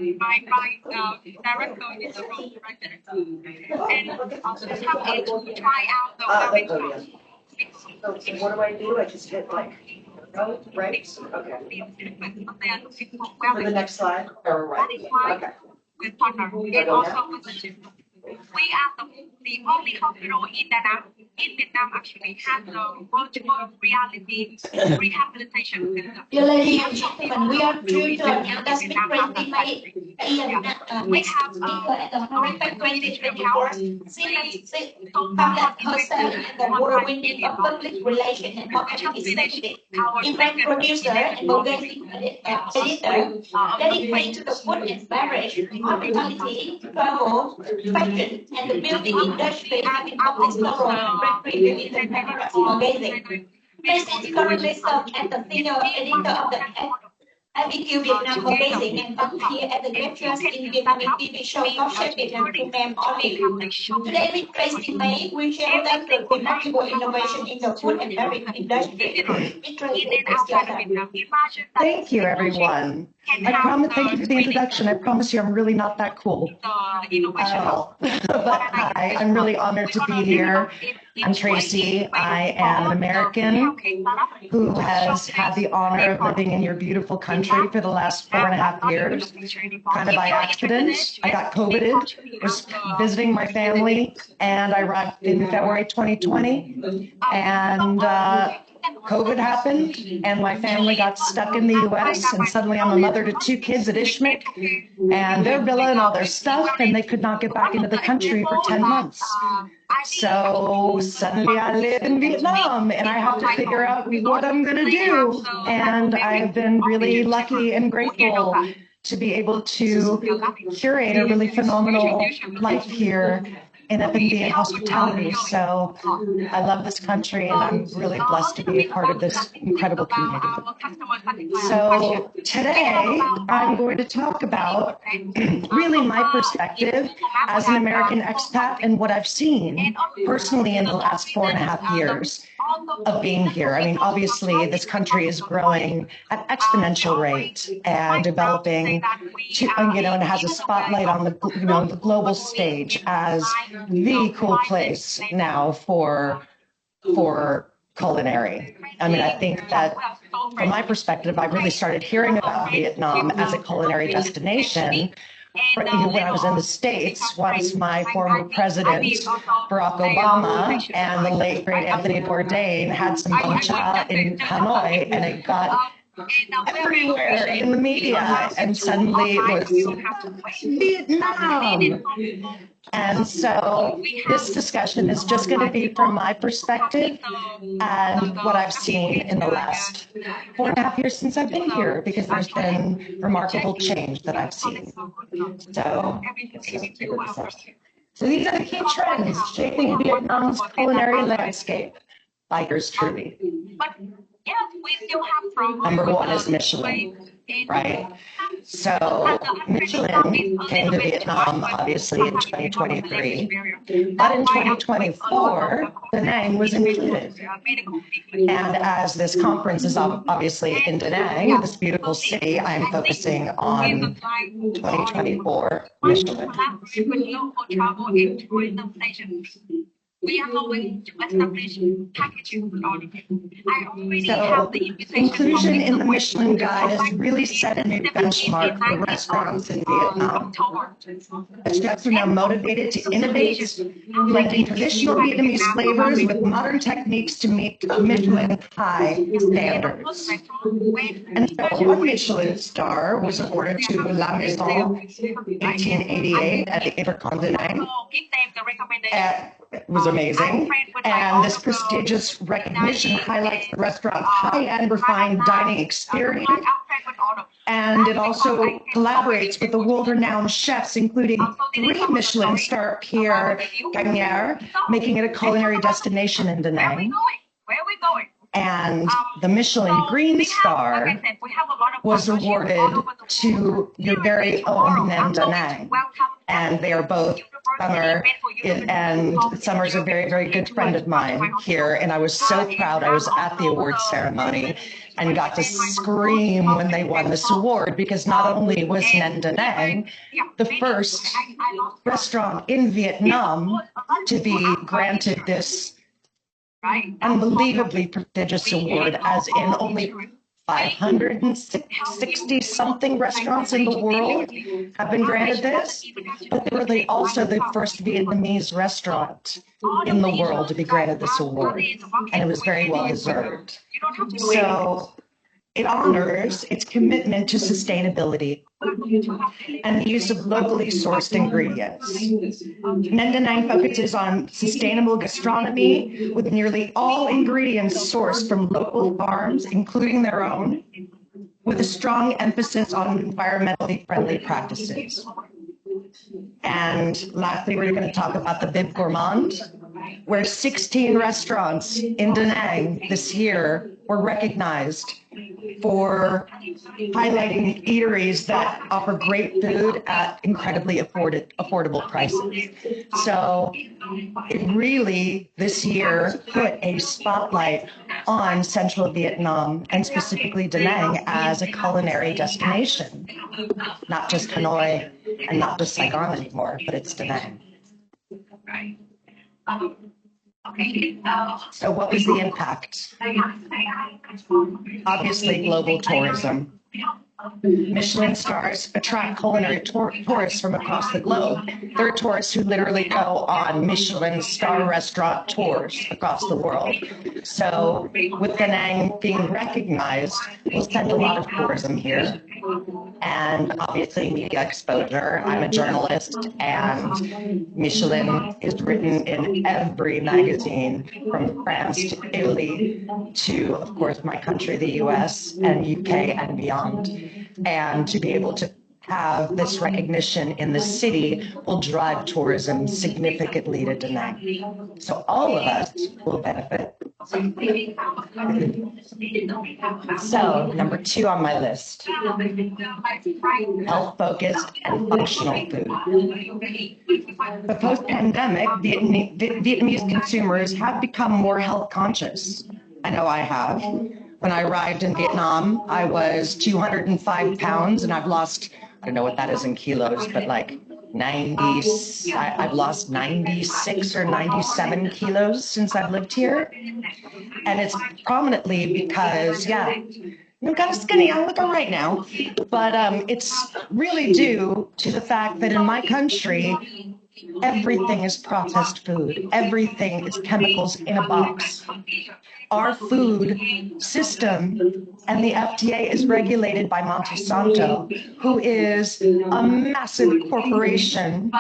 director in the wrong direction. And come to try out the beverage. So what do? I just hit like, right? Okay. For the next slide, or right? Okay. With partner and also partnership. We are the only hospital in Danang, in Vietnam, actually has the virtual reality rehabilitation center. Dear ladies and gentlemen, we are thrilled to announce that Tracie May-Wagner, We have speaker at the HorecfexVietnam seamlessly conduct herself in the whirlwind of public relations and marketing executive, event producer, and magazine editor, dedicated to the food and beverage, hospitality, travel, fashion, and the beauty industry, having published thorough and read reviews in the magazine. Tracie is currently served as the senior editor of the Epicure Vietnam magazine and volunteer at the Giap in Vietnamese TV show HorecFexVietnam to name only. Today with Tracie May, we share that the remarkable innovation in the food and beverage industry. Thank you, everyone. Thank you for the introduction. I promise you I'm really not that cool at all. But hi, I'm really honored to be here. I'm Tracie. I am an American who has had the honor of living in your beautiful country for the last 4.5 years, kind of by accident. I got COVIDed, was visiting my family, and I arrived in February 2020, and COVID happened, and my family got stuck in the U.S., and suddenly I'm a mother to 2 kids at 𝐸𝐴𝐵, and their villa and all their stuff, and they could not get back into the country for 10 months. So suddenly I live in Vietnam, and I have to figure out what I'm going to do. And I've been really lucky and grateful to be able to curate a really phenomenal life here in F&B and hospitality. So I love this country, and I'm really blessed to be a part of this incredible community. So today I'm going to talk about really my perspective as an American expat and what I've seen personally in the last 4.5 years of being here. I mean, obviously this country is growing at exponential rate and developing to, and has a spotlight on the, the global stage as the cool place now for culinary. I mean, I think that from my perspective, I really started hearing about Vietnam as a culinary destination when I was in the States, once my former president, Barack Obama, and the late great Anthony Bourdain had some bánh chả in Hanoi, and it got everywhere in the media, and suddenly it was Vietnam. And so this discussion is just going to be from my perspective and what I've seen in the last 4.5 years since I've been here, because there's been remarkable change that I've seen. So these are the key trends shaping Vietnam's culinary landscape by yours truly. Number 1 is Michelin, right? So Michelin came to Vietnam, obviously, in 2023, but in 2024, Danang was included. And as this conference is obviously in Danang, this beautiful city, I'm focusing on 2024 Michelin. We are going to establish packaging technology. So inclusion in the Michelin Guide has really set a new benchmark for restaurants in Vietnam. Chefs are now motivated to innovate, blending traditional Vietnamese flavors with modern techniques to meet Michelin high standards. And so one Michelin star was awarded to La Maison 1888 at the 𝐸𝐴𝐵 Danang. It was amazing, and this prestigious recognition highlights the restaurant's high-end refined dining experience, and it also collaborates with the world-renowned chefs, including 3 Michelin star 𝐸𝐴𝐵𝐞𝐿, making it a culinary destination in Danang. And the Michelin Green Star was awarded to your very own Nguyen Danang, and they are both Summer, and Summer's a very, very good friend of mine here, and I was so proud. I was at the award ceremony and got to scream when they won this award, because not only was Nguyen Danang the first restaurant in Vietnam to be granted this unbelievably prestigious award, as in only 560 something restaurants in the world have been granted this, but they were also the first Vietnamese restaurant in the world to be granted this award, and it was very well deserved. So it honors its commitment to sustainability and the use of locally sourced ingredients. Nguyen Danang focuses on sustainable gastronomy with nearly all ingredients sourced from local farms, including their own, with a strong emphasis on environmentally friendly practices. And lastly, we're going to talk about the 𝐕𝐢𝐞𝐿 Gourmand, where 16 restaurants in Da Nang this year were recognized for highlighting eateries that offer great food at incredibly affordable prices. So it really this year put a spotlight on central Vietnam, and specifically Da Nang, as a culinary destination. Not just Hanoi and not just Saigon anymore, but it's Da Nang. So what was the impact? Obviously, global tourism. Michelin stars attract culinary tourists from across the globe. There are tourists who literally go on Michelin star restaurant tours across the world. So with Da Nang being recognized, we'll send a lot of tourism here. And obviously media exposure. I'm a journalist, and Michelin is written in every magazine from France to Italy to, of course, my country, the US and UK and beyond. And to be able to have this recognition in the city will drive tourism significantly to Da Nang. So all of us will benefit. So number 2 on my list, health-focused and functional food. The post-pandemic, Vietnamese consumers have become more health conscious. I know I have. When I arrived in Vietnam, I was 205 pounds, and I've lost, I don't know what that is in kilos, but like 90, I've lost 96 or 97 kilos since I've lived here. And it's prominently because, I'm kind of skinny, I look all right now, but it's really due to the fact that in my country, everything is processed food. Everything is chemicals in a box. Our food system and the FDA is regulated by Monsanto, who is a massive corporation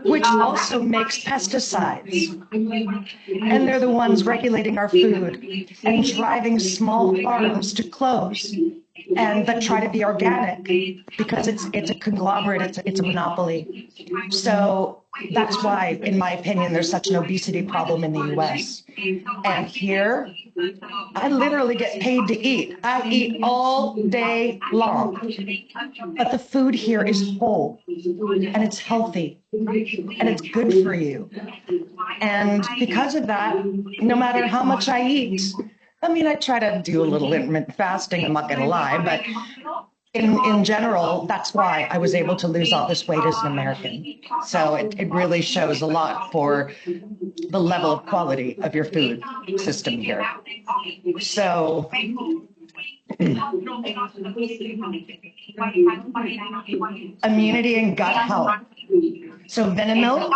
which also makes pesticides. And they're the ones regulating our food and driving small farms to close and that try to be organic because it's a conglomerate, it's a monopoly. So that's why, in my opinion, there's such an obesity problem in the US. And here, I literally get paid to eat. I eat all day long. But the food here is whole, and it's healthy, and it's good for you. And because of that, no matter how much I eat, I mean, I try to do a little intermittent fasting, I'm not gonna lie, but in general, that's why I was able to lose all this weight as an American. So it really shows a lot for the level of quality of your food system here. So immunity and gut health. So Venemilk,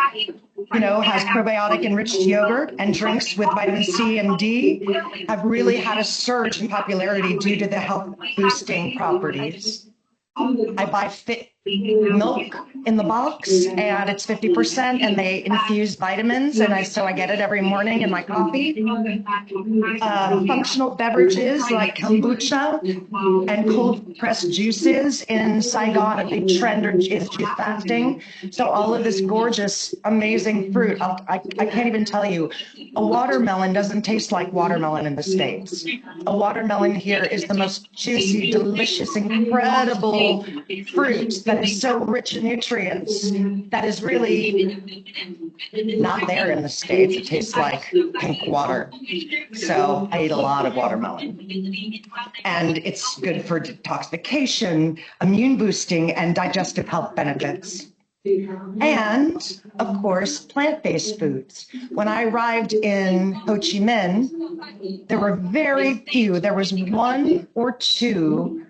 has probiotic enriched yogurt, and drinks with vitamin C and D have really had a surge in popularity due to the health boosting properties. I buy Fit milk in the box, and it's 50%, and they infuse vitamins, and so I get it every morning in my coffee. Functional beverages like kombucha and cold pressed juices. In Saigon, a big trend is juice fasting. So all of this gorgeous, amazing fruit. I can't even tell you, a watermelon doesn't taste like watermelon in the States. A watermelon here is the most juicy, delicious, incredible fruit that that is so rich in nutrients that is really not there in the States. It tastes like pink water. So I eat a lot of watermelon. And it's good for detoxification, immune boosting, and digestive health benefits. And, of course, plant-based foods. When I arrived in Ho Chi Minh, there were very few. There was 1 or 2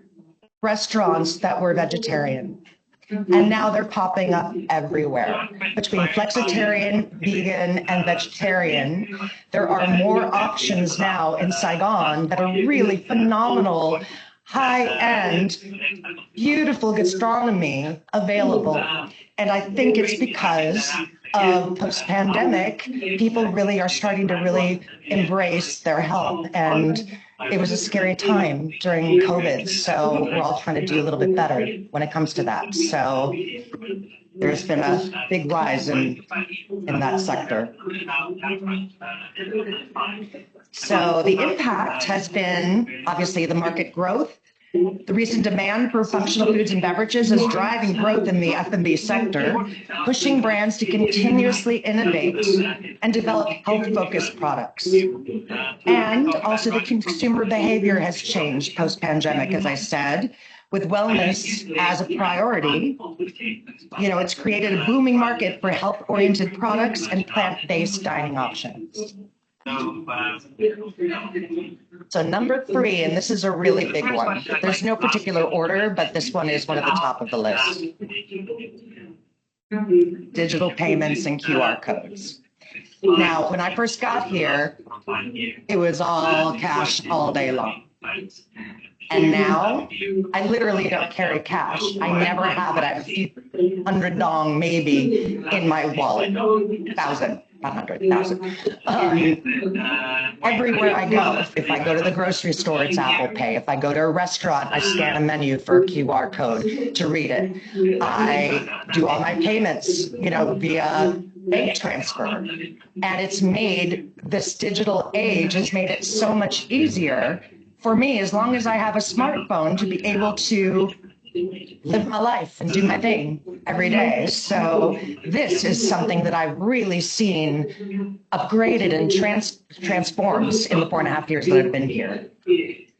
restaurants that were vegetarian. And now they're popping up everywhere. Between flexitarian, vegan, and vegetarian, there are more options now in Saigon that are really phenomenal, high-end, beautiful gastronomy available. And I think it's because of post-pandemic, people really are starting to really embrace their health. And it was a scary time during COVID, so we're all trying to do a little bit better when it comes to that. So there's been a big rise in that sector. So the impact has been, obviously, the market growth. The recent demand for functional foods and beverages is driving growth in the F&B sector, pushing brands to continuously innovate and develop health-focused products. And also the consumer behavior has changed post-pandemic, as I said, with wellness as a priority. You know, it's created a booming market for health-oriented products and plant-based dining options. So number 3, and this is a really big one. There's no particular order, but this one is one of the top of the list. Digital payments and QR codes. Now, when I first got here, it was all cash all day long. And now, I literally don't carry cash. I never have it. I have a few hundred dong, maybe, in my wallet. 1,000. 100,000. Everywhere I go, if I go to the grocery store, it's Apple Pay. If I go to a restaurant, I scan a menu for a QR code to read it. I do all my payments, you know, via bank transfer. And it's made, this digital age has made it so much easier for me, as long as I have a smartphone, to be able to live my life and do my thing every day. So this is something that I've really seen upgraded and transformed in the 4.5 years that I've been here.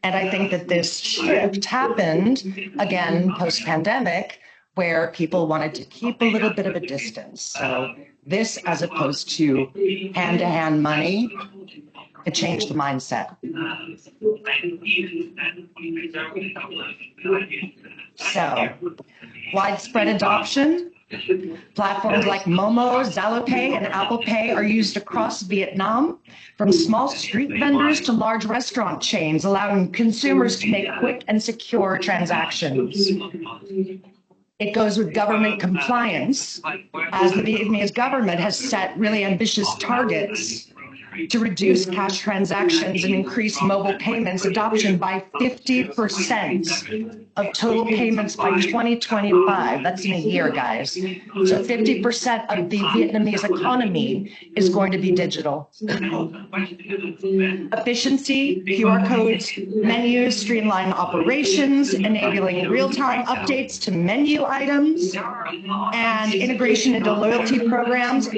And I think that this shift happened, again, post-pandemic, where people wanted to keep a little bit of a distance. So this, as opposed to hand-to-hand money, it changed the mindset. So, widespread adoption. Platforms like Momo, ZaloPay, and Apple Pay are used across Vietnam, from small street vendors to large restaurant chains, allowing consumers to make quick and secure transactions. It goes with government compliance, as the Vietnamese government has set really ambitious targets to reduce cash transactions and increase mobile payments adoption by 50% of total payments by 2025. That's in a year, guys. So 50% of the Vietnamese economy is going to be digital. Efficiency, QR codes, menus, streamline operations, enabling real-time updates to menu items, and integration into loyalty programs,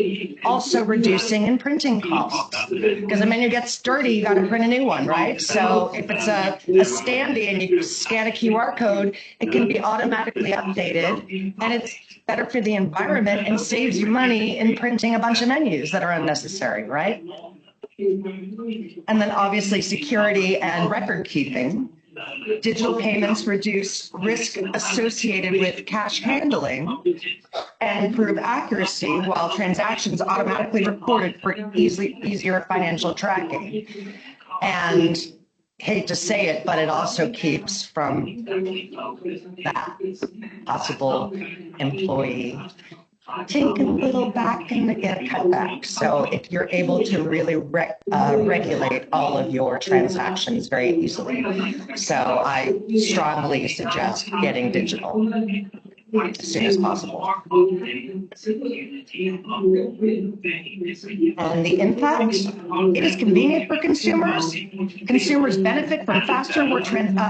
also reducing and printing costs. Because the menu gets dirty, you got to print a new one, right? So if it's a standee and you scan a QR code, it can be automatically updated, and it's better for the environment and saves you money in printing a bunch of menus that are unnecessary, right? And then obviously security and record keeping. Digital payments reduce risk associated with cash handling and improve accuracy, while transactions automatically recorded for easier financial tracking. And hate to say it, but it also keeps from that possible employee take a little back and get a cutback. So if you're able to really regulate all of your transactions very easily. So I strongly suggest getting digital. as soon as possible. And the impact, it is convenient for consumers. Consumers benefit from faster, more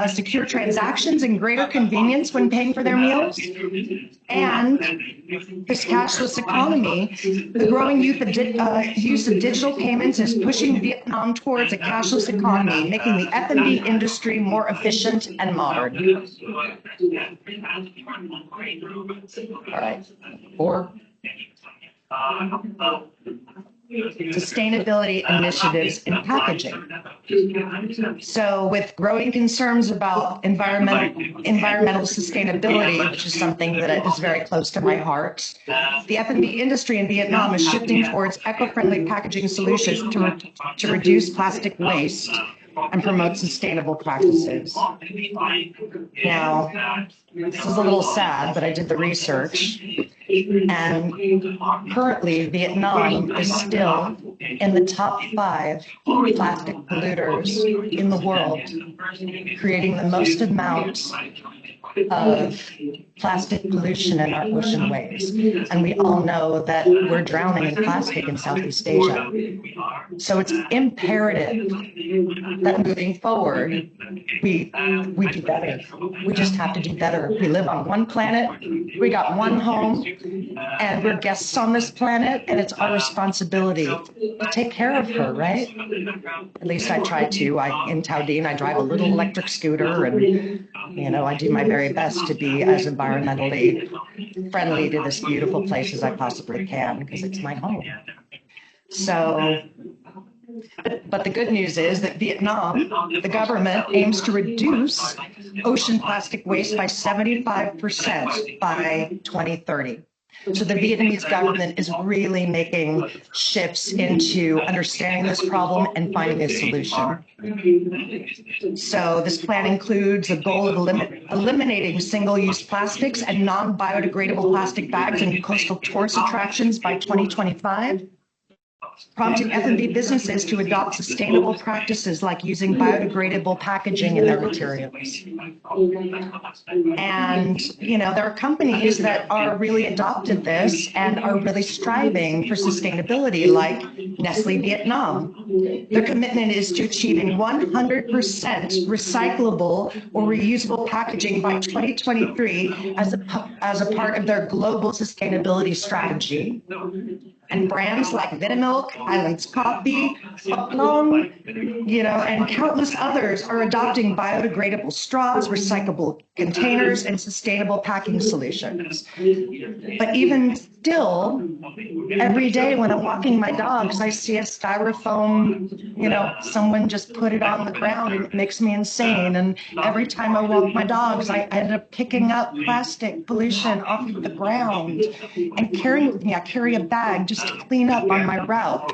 secure transactions and greater convenience when paying for their meals. And this cashless economy, the growing use of digital payments is pushing Vietnam towards a cashless economy, making the F&B industry more efficient and modern. All right, 4. Sustainability initiatives in packaging. So with growing concerns about environmental sustainability, which is something that is very close to my heart, the F&B industry in Vietnam is shifting towards eco-friendly packaging solutions to reduce plastic waste and promote sustainable practices. Now, this is a little sad, but I did the research, and currently Vietnam is still in the top 5 plastic polluters in the world, creating the most amount of plastic pollution in our ocean waves. And we all know that we're drowning in plastic in Southeast Asia. So it's imperative that moving forward, we do better. We just have to do better. We live on one planet, we got one home, and we're guests on this planet, and it's our responsibility to take care of her, right? At least I try to. In Tao Dinh, I drive a little electric scooter, and I do my very best to be as environmentally friendly to this beautiful place as I possibly can, because it's my home. So, but the good news is that Vietnam, the government, aims to reduce ocean plastic waste by 75% by 2030. So the Vietnamese government is really making shifts into understanding this problem and finding a solution. So this plan includes a goal of eliminating single-use plastics and non-biodegradable plastic bags in coastal tourist attractions by 2025. Prompting F&B businesses to adopt sustainable practices like using biodegradable packaging in their materials. And, there are companies that are really adopted this and are really striving for sustainability, like Nestle Vietnam. Their commitment is to achieving 100% recyclable or reusable packaging by 2023 as a part of their global sustainability strategy. And brands like Vinamilk, Islands Coffee, Long, and countless others are adopting biodegradable straws, recyclable containers, and sustainable packing solutions. But even still, every day when I'm walking my dogs, I see a styrofoam, someone just put it on the ground, and it makes me insane. And every time I walk my dogs, I end up picking up plastic pollution off of the ground and carrying with me. I carry a bag just to clean up on my route.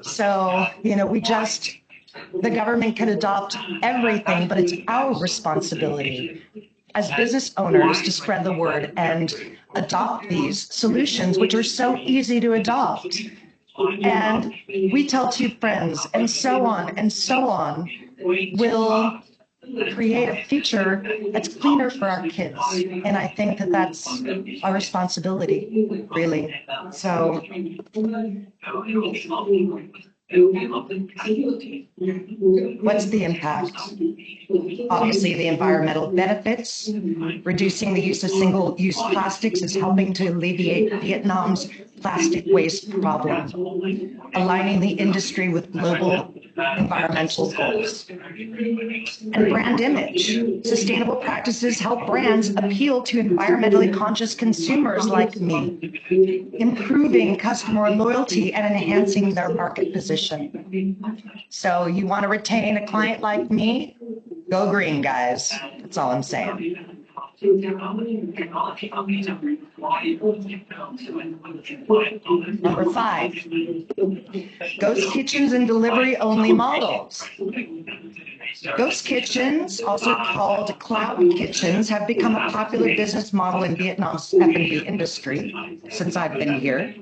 So, the government can adopt everything, but it's our responsibility as business owners to spread the word and adopt these solutions, which are so easy to adopt. And we tell 2 friends, and so on, will create a future that's cleaner for our kids. And I think that that's our responsibility, really. So, what's the impact? Obviously, the environmental benefits. Reducing the use of single-use plastics is helping to alleviate Vietnam's plastic waste problem, aligning the industry with global environmental goals. And brand image. Sustainable practices help brands appeal to environmentally conscious consumers like me, improving customer loyalty and enhancing their market position. So you want to retain a client like me? Go green, guys. That's all I'm saying. Number 5, ghost kitchens and delivery-only models. Ghost kitchens, also called cloud kitchens, have become a popular business model in Vietnam's F&B industry since I've been here.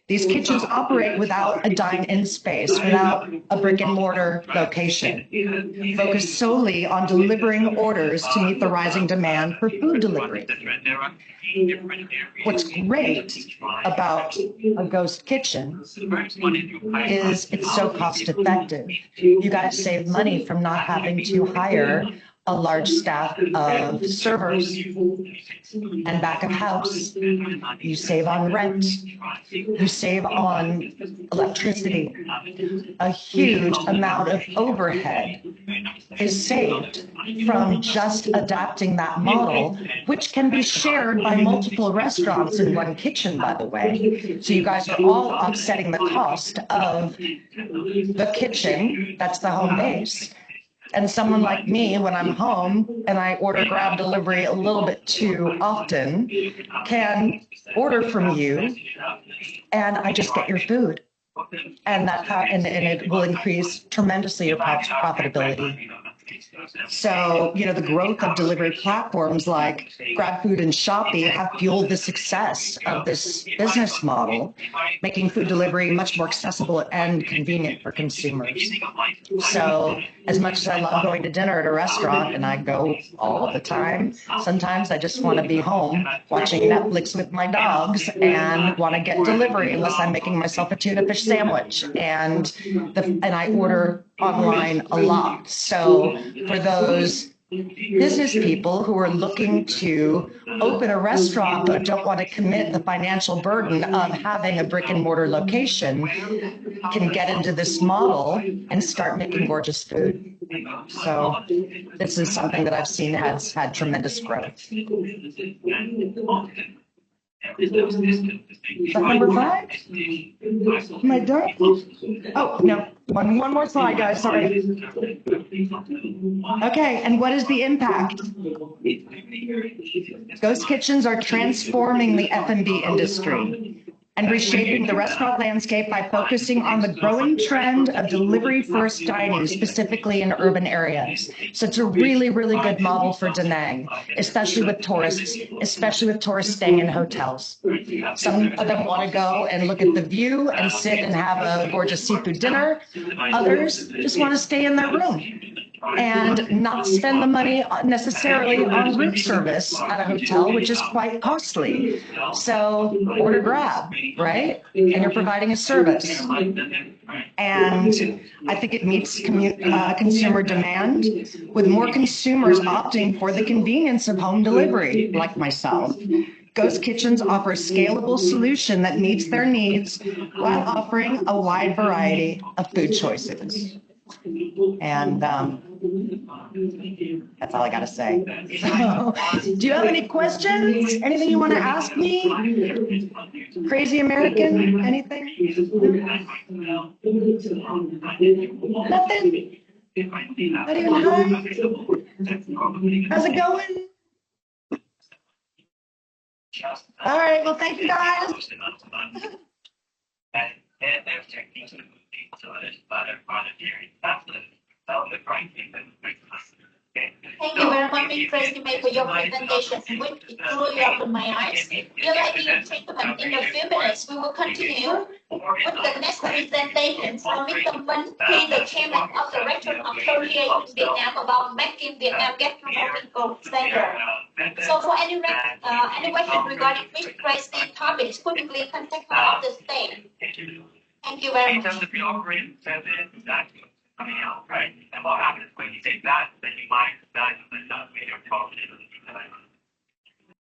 These kitchens operate without a dine-in space, without a brick and mortar location, focus solely on delivering orders to meet the rising demand for food delivery. What's great about a ghost kitchen is it's so cost effective. You guys save money from not having to hire a large staff of servers and back of house. You save on rent. You save on electricity. A huge amount of overhead is saved from just adapting that model, which can be shared by multiple restaurants in one kitchen, by the way. So you guys are all offsetting the cost of the kitchen, that's the home base. And someone like me, when I'm home and I order grab delivery a little bit too often, can order from you and I just get your food. And it will increase tremendously your profitability. So, the growth of delivery platforms like GrabFood and Shopee have fueled the success of this business model, making food delivery much more accessible and convenient for consumers. So, as much as I love going to dinner at a restaurant, and I go all the time, sometimes I just want to be home watching Netflix with my dogs and want to get delivery unless I'm making myself a tuna fish sandwich. And I order online a lot. So for those business people who are looking to open a restaurant but don't want to commit the financial burden of having a brick and mortar location, can get into this model and start making gorgeous food. So this is something that I've seen has had tremendous growth. Number 5? Am I done? Oh, no. One more slide, guys. Sorry. Okay, and what is the impact? Ghost kitchens are transforming the F&B industry and reshaping the restaurant landscape by focusing on the growing trend of delivery-first dining, specifically in urban areas. So it's a really, really good model for Danang, especially with tourists staying in hotels. Some of them want to go and look at the view and sit and have a gorgeous seafood dinner. Others just want to stay in their room and not spend the money necessarily on room service at a hotel, which is quite costly. So order grab, right? And you're providing a service. And I think it meets consumer demand, with more consumers opting for the convenience of home delivery, like myself. Ghost kitchens offer a scalable solution that meets their needs while offering a wide variety of food choices. And that's all I got to say. So, do you have any questions? Anything you want to ask me? Crazy American? Anything? Nothing? Not even hi? How's it going? All right, well, thank you, guys. Thank you very much, Ms. Tracie May, for your presentation, which truly opened my eyes. Dear ladies and gentlemen, in a few minutes, we will continue with the next presentation from Mr. Nguyen, the chairman of the Restaurant Association Vietnam, about making Vietnam gastronomic gold standard. So for any question regarding Ms. Tracie's topics, could you please contact her on the stage? Thank you very much.